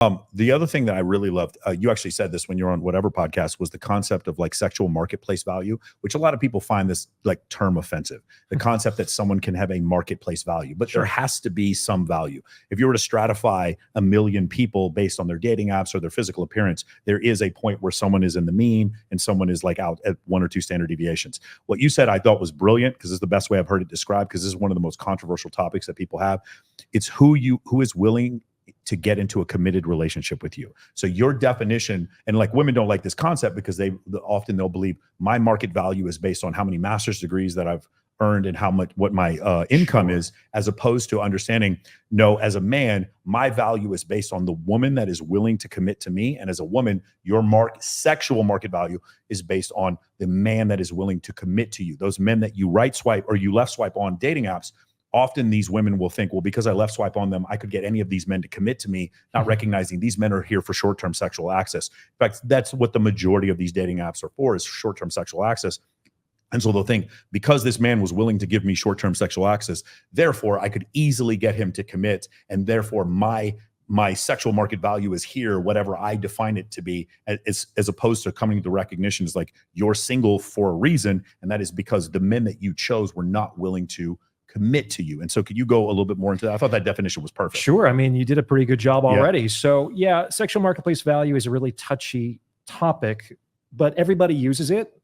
The other thing that I really loved, you actually said this when you're on whatever podcast, was the concept of like sexual marketplace value, which a lot of people find this like term offensive. The concept that someone can have a marketplace value, but there has to be some value. If you were to stratify a million people based on their dating apps or their physical appearance, there is a point where someone is in the mean and someone is like out at 1 or 2 standard deviations. What you said I thought was brilliant, because it's the best way I've heard it described, because this is one of the most controversial topics that people have. It's who is willing to get into a committed relationship with you. So your definition, and like women don't like this concept because often they'll believe my market value is based on how many master's degrees that I've earned and what my income is, as opposed to understanding, no, as a man, my value is based on the woman that is willing to commit to me. And as a woman, your sexual market value is based on the man that is willing to commit to you. Those men that you right swipe or you left swipe on dating apps, often these women will think, well, because I left swipe on them, I could get any of these men to commit to me, not recognizing these men are here for short-term sexual access. In fact, that's what the majority of these dating apps are for, is short-term sexual access. And so they'll think, because this man was willing to give me short-term sexual access, therefore I could easily get him to commit, and therefore my sexual market value is here, whatever I define it to be, as opposed to coming to recognition is like, you're single for a reason, and that is because the men that you chose were not willing to commit to you. And so could you go a little bit more into that? I thought that definition was perfect. Sure. I mean, you did a pretty good job already. So yeah, sexual marketplace value is a really touchy topic, but everybody uses it,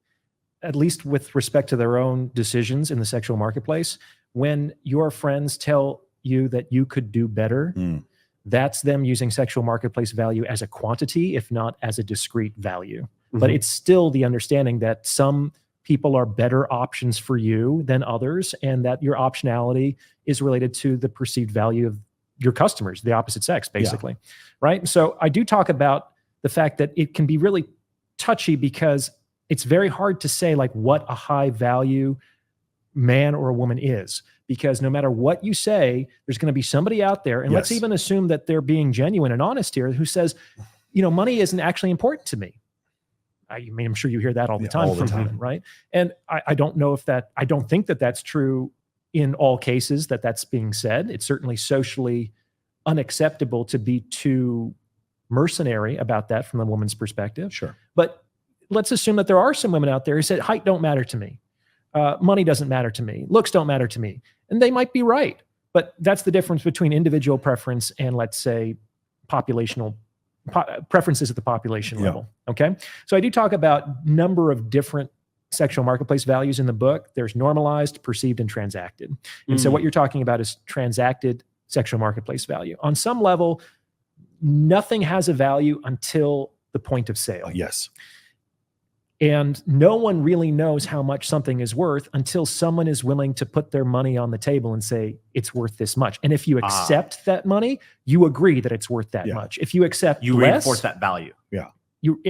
at least with respect to their own decisions in the sexual marketplace. When your friends tell you that you could do better, that's them using sexual marketplace value as a quantity, if not as a discrete value. But it's still the understanding that some people are better options for you than others, and that your optionality is related to the perceived value of your customers, the opposite sex, basically. Right? So I do talk about the fact that it can be really touchy, because it's very hard to say like what a high value man or a woman is, because no matter what you say, there's going to be somebody out there, and let's even assume that they're being genuine and honest here, who says, you know, money isn't actually important to me. I mean, I'm sure you hear that all the time from women, right? And I don't know if I don't think that that's true in all cases, that's being said. It's certainly socially unacceptable to be too mercenary about that from a woman's perspective. Sure. But let's assume that there are some women out there who said, height don't matter to me. Money doesn't matter to me. Looks don't matter to me. And they might be right. But that's the difference between individual preference and, let's say, preferences at the population level. Okay. So I do talk about number of different sexual marketplace values in the book. There's normalized, perceived, and transacted. And so what you're talking about is transacted sexual marketplace value. On some level, nothing has a value until the point of sale. Yes. And no one really knows how much something is worth until someone is willing to put their money on the table and say, it's worth this much. And if you accept that money, you agree that it's worth that much. If you accept you less, reinforce that value. You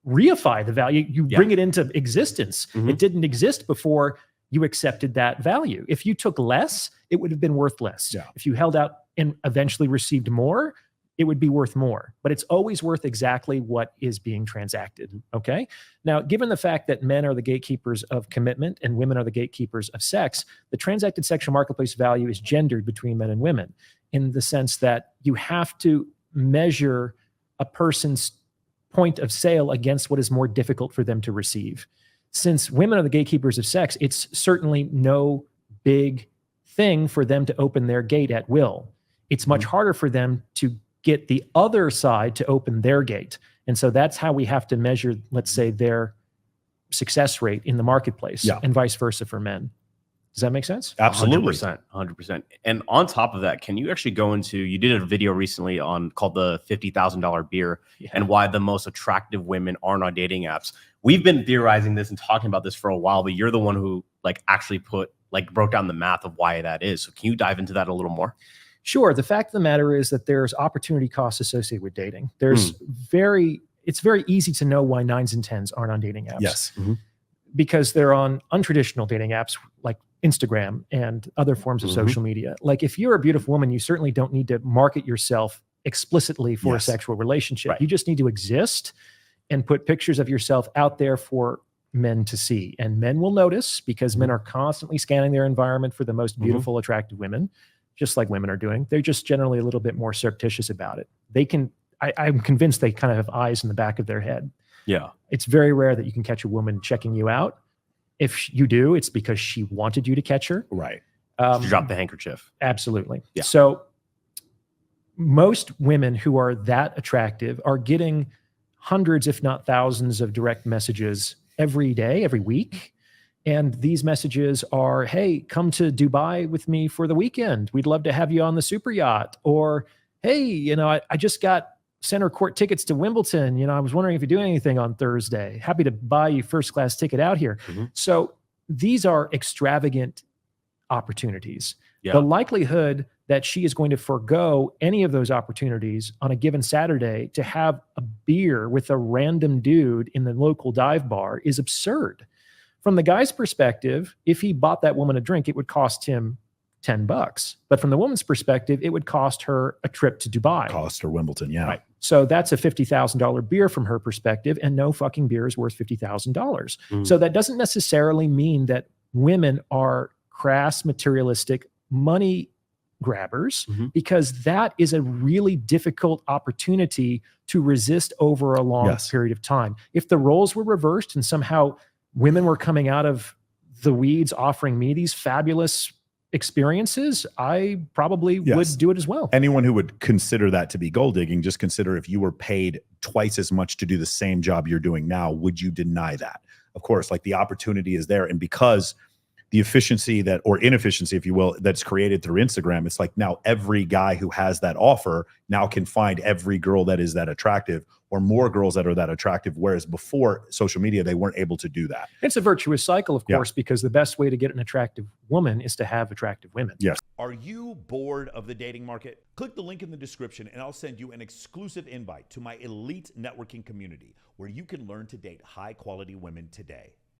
reify the value, you bring it into existence. It didn't exist before you accepted that value. If you took less, it would have been worth less. If you held out and eventually received more, it would be worth more, but it's always worth exactly what is being transacted. Okay. Now, given the fact that men are the gatekeepers of commitment and women are the gatekeepers of sex, the transacted sexual marketplace value is gendered between men and women, in the sense that you have to measure a person's point of sale against what is more difficult for them to receive. Since women are the gatekeepers of sex, it's certainly no big thing for them to open their gate at will. It's much harder for them to get the other side to open their gate. And so that's how we have to measure, let's say, their success rate in the marketplace, and vice versa for men. Does that make sense? Absolutely. 100%. And on top of that, can you actually go into, you did a video recently called the $50,000 beer and why the most attractive women aren't on dating apps. We've been theorizing this and talking about this for a while, but you're the one who actually broke down the math of why that is. So can you dive into that a little more? Sure. The fact of the matter is that there's opportunity costs associated with dating. It's very easy to know why 9s and 10s aren't on dating apps. Yes. Because they're on untraditional dating apps like Instagram and other forms of social media. Like, if you're a beautiful woman, you certainly don't need to market yourself explicitly for a sexual relationship. You just need to exist and put pictures of yourself out there for men to see. And men will notice, because men are constantly scanning their environment for the most beautiful, attractive women, just like women are doing. They're just generally a little bit more surreptitious about it. I'm convinced they kind of have eyes in the back of their head. Yeah. It's very rare that you can catch a woman checking you out. If you do, it's because she wanted you to catch her. Right. She dropped the handkerchief. Absolutely. Yeah. So most women who are that attractive are getting hundreds, if not thousands, of direct messages every day, every week. And these messages are, hey, come to Dubai with me for the weekend. We'd love to have you on the super yacht. Or, hey, you know, I just got center court tickets to Wimbledon. You know, I was wondering if you're doing anything on Thursday. Happy to buy you first class ticket out here. Mm-hmm. So these are extravagant opportunities. Yeah. The likelihood that she is going to forego any of those opportunities on a given Saturday to have a beer with a random dude in the local dive bar is absurd. From the guy's perspective, if he bought that woman a drink, it would cost him $10. But from the woman's perspective, it would cost her a trip to Dubai. Cost or Wimbledon. Yeah. Right. So that's a $50,000 beer from her perspective, and no fucking beer is worth $50,000. So that doesn't necessarily mean that women are crass, materialistic money grabbers, because that is a really difficult opportunity to resist over a long period of time. If the roles were reversed and somehow women were coming out of the weeds offering me these fabulous experiences, I probably would do it as well. Anyone who would consider that to be gold digging, just consider if you were paid twice as much to do the same job you're doing now, would you deny that? Of course, like the opportunity is there. And because the efficiency that, or inefficiency, if you will, that's created through Instagram, it's like now every guy who has that offer now can find every girl that is that attractive, or more girls that are that attractive. Whereas before social media, they weren't able to do that. It's a virtuous cycle, of course, because the best way to get an attractive woman is to have attractive women. Yes. Are you bored of the dating market? Click the link in the description and I'll send you an exclusive invite to my elite networking community where you can learn to date high quality women today.